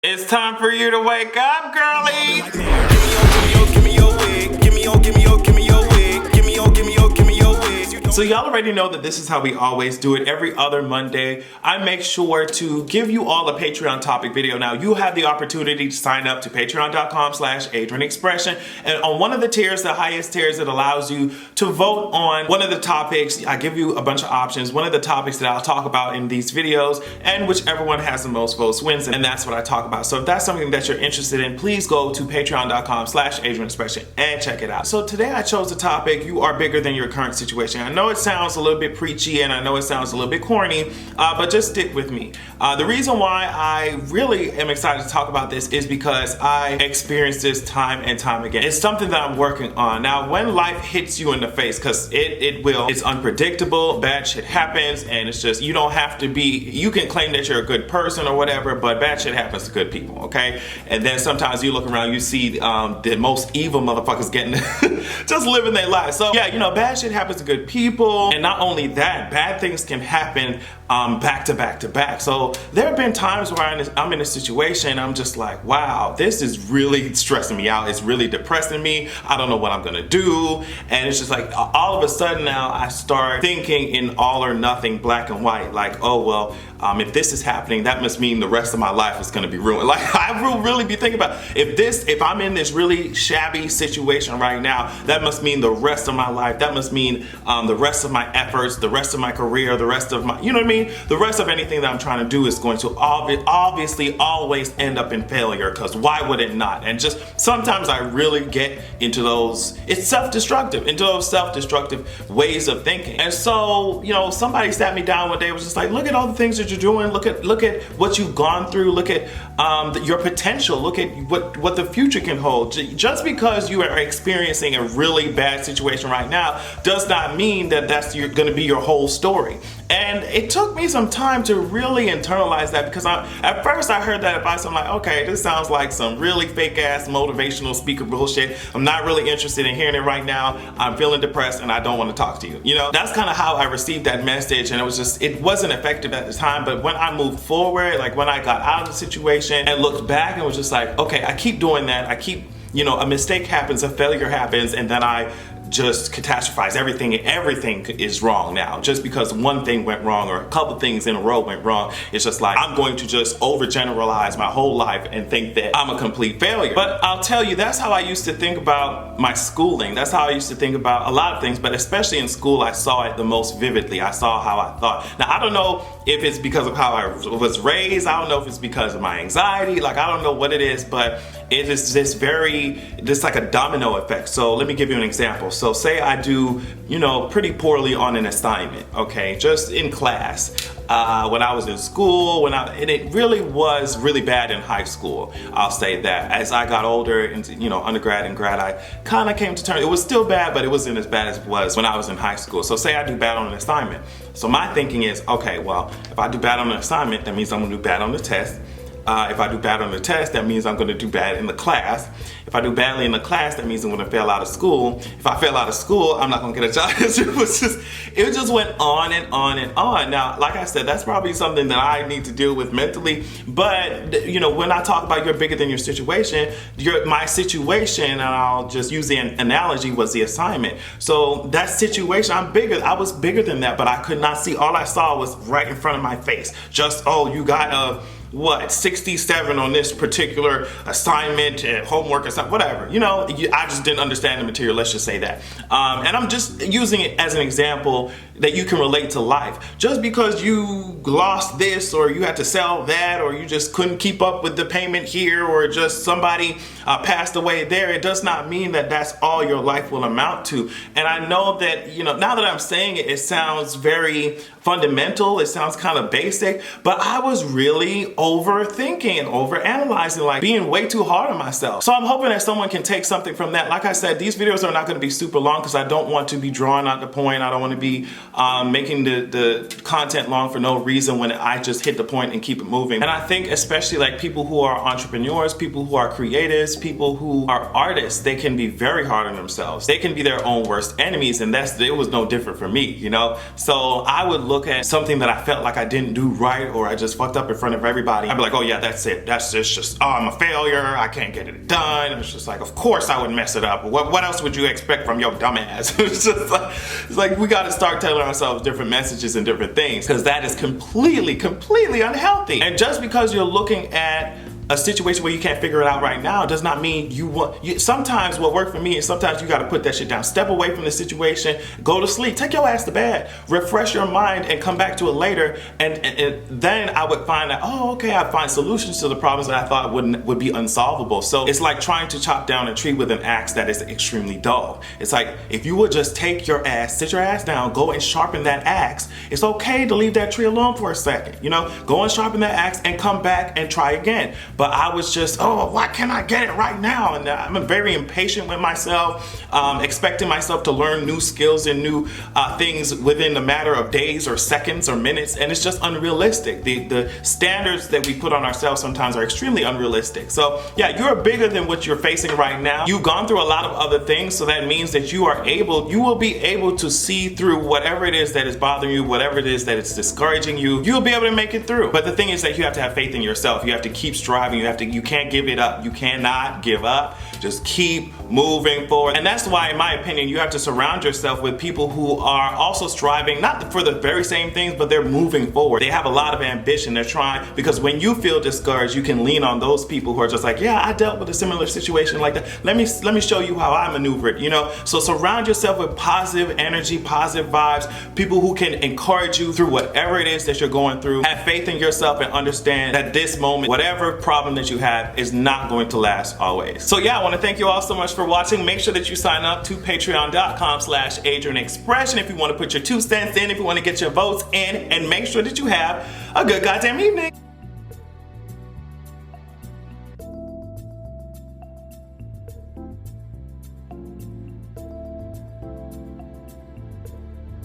It's time for you to wake up, girlie. So y'all already know that this is how we always do it. Every other Monday, I make sure to give you all a Patreon topic video. Now, you have the opportunity to sign up to patreon.com/AdrianExpression. And on one of the tiers, the highest tiers, it allows you to vote on one of the topics. I give you a bunch of options. One of the topics that I'll talk about in these videos, and whichever one has the most votes wins. And that's what I talk about. So if that's something that you're interested in, please go to patreon.com/AdrianExpression and check it out. So today I chose the topic, you are bigger than your current situation. I know it sounds a little bit preachy and I know it sounds a little bit corny, but just stick with me. The reason why I really am excited to talk about this is because I experienced this time and time again. It's something that I'm working on. Now, when life hits you in the face, because it will, it's unpredictable, bad shit happens, and it's just, you don't have to be, you can claim that you're a good person or whatever, but bad shit happens to good people, okay? And then sometimes you look around, you see the most evil motherfuckers getting, just living their lives. So yeah, you know, bad shit happens to good people. And not only that, bad things can happen back to back to back. So there have been times where I'm in a situation, I'm just like, wow, this is really stressing me out. It's really depressing me. I don't know what I'm gonna do. And it's just like, all of a sudden now I start thinking in all or nothing, black and white, like, oh, well, if this is happening, that must mean the rest of my life is gonna be ruined. Like, I will really be thinking about, if I'm in this really shabby situation right now, that must mean the rest of my life. That must mean the rest of my efforts, the rest of my career, the rest of my, you know what I mean? The rest of anything that I'm trying to do is going to obviously always end up in failure, because why would it not? And just sometimes I really get into those, it's self-destructive, into those self-destructive ways of thinking. And so, you know, somebody sat me down one day and was just like, look at all the things that you're doing, look at what you've gone through, look at your potential, look at what the future can hold. Just because you are experiencing a really bad situation right now does not mean that that's going to be your whole story. And it took me some time to really internalize that, because at first I heard that advice, I'm like, okay, this sounds like some really fake ass motivational speaker bullshit. I'm not really interested in hearing it right now. I'm feeling depressed and I don't want to talk to you. You know, that's kind of how I received that message, and it wasn't effective at the time. But when I moved forward, like when I got out of the situation and looked back and was just like, okay, I keep doing that. I keep, you know, a mistake happens, a failure happens, and then I just catastrophize everything. Everything is wrong now. Just because one thing went wrong or a couple things in a row went wrong, it's just like, I'm going to just overgeneralize my whole life and think that I'm a complete failure. But I'll tell you, that's how I used to think about my schooling. That's how I used to think about a lot of things, but especially in school, I saw it the most vividly. I saw how I thought. Now, I don't know if it's because of how I was raised. I don't know if it's because of my anxiety. Like, I don't know what it is, but it is this like a domino effect. So let me give you an example. So say I do, you know, pretty poorly on an assignment, okay, just in class. When I was in school, and it really was really bad in high school, I'll say that. As I got older into, you know, undergrad and grad, I kind of came to terms. It was still bad, but it wasn't as bad as it was when I was in high school. So say I do bad on an assignment. So my thinking is, okay, well, if I do bad on an assignment, that means I'm gonna do bad on the test. If I do bad on the test, that means I'm going to do bad in the class. If I do badly in the class, that means I'm going to fail out of school. If I fail out of school, I'm not going to get a job. It just went on and on and on. Now, like I said, that's probably something that I need to deal with mentally. But, you know, when I talk about you're bigger than your situation, my situation, and I'll just use the analogy, was the assignment. So that situation, I was bigger than that, but I could not see. All I saw was right in front of my face. Just, oh, you got a 67 on this particular assignment and homework or something, whatever. You know, I just didn't understand the material, let's just say that. And I'm just using it as an example that you can relate to life. Just because you lost this, or you had to sell that, or you just couldn't keep up with the payment here, or just somebody passed away there, it does not mean that that's all your life will amount to. And I know that, you know, now that I'm saying it, it sounds very fundamental, it sounds kind of basic, but I was really overthinking and overanalyzing, like being way too hard on myself. So I'm hoping that someone can take something from that. Like I said, these videos are not going to be super long because I don't want to be drawing out the point. I don't want to be making the content long for no reason when I just hit the point and keep it moving. And I think especially like people who are entrepreneurs, people who are creatives, people who are artists, they can be very hard on themselves. They can be their own worst enemies, and it was no different for me, you know? So I would look at something that I felt like I didn't do right or I just fucked up in front of everybody, I'd be like, oh yeah, that's it. That's just, oh, I'm a failure. I can't get it done. And it's just like, of course I would mess it up. What else would you expect from your dumb ass? It's like we got to start telling ourselves different messages and different things, because that is completely unhealthy. And just because you're looking at a situation where you can't figure it out right now does not mean sometimes what worked for me is sometimes you got to put that shit down, step away from the situation, go to sleep, take your ass to bed, refresh your mind, and come back to it later. And then I would find that, oh, okay, I find solutions to the problems that I thought would be unsolvable. So it's like trying to chop down a tree with an axe that is extremely dull. It's like, if you would just take your ass, sit your ass down, go and sharpen that axe, it's okay to leave that tree alone for a second, go and sharpen that axe and come back and try again. But I was just, oh, why can't I get it right now? And I'm very impatient with myself, expecting myself to learn new skills and new things within a matter of days or seconds or minutes. And it's just unrealistic. The standards that we put on ourselves sometimes are extremely unrealistic. So yeah, you're bigger than what you're facing right now. You've gone through a lot of other things. So that means that you will be able to see through whatever it is that is bothering you, whatever it is that is discouraging you. You'll be able to make it through. But the thing is that you have to have faith in yourself. You have to keep striving. You can't give it up. You cannot give up. Just keep moving forward. And that's why, in my opinion, you have to surround yourself with people who are also striving, not for the very same things, but they're moving forward. They have a lot of ambition. They're trying, because when you feel discouraged, you can lean on those people who are just like, yeah, I dealt with a similar situation like that. Let me show you how I maneuvered, So surround yourself with positive energy, positive vibes, people who can encourage you through whatever it is that you're going through. Have faith in yourself and understand that this moment, whatever problem that you have, is not going to last always. So yeah, I want to thank you all so much for watching. Make sure that you sign up to patreon.com/AdrianExpression if you want to put your 2 cents in, if you want to get your votes in, and make sure that you have a good goddamn evening.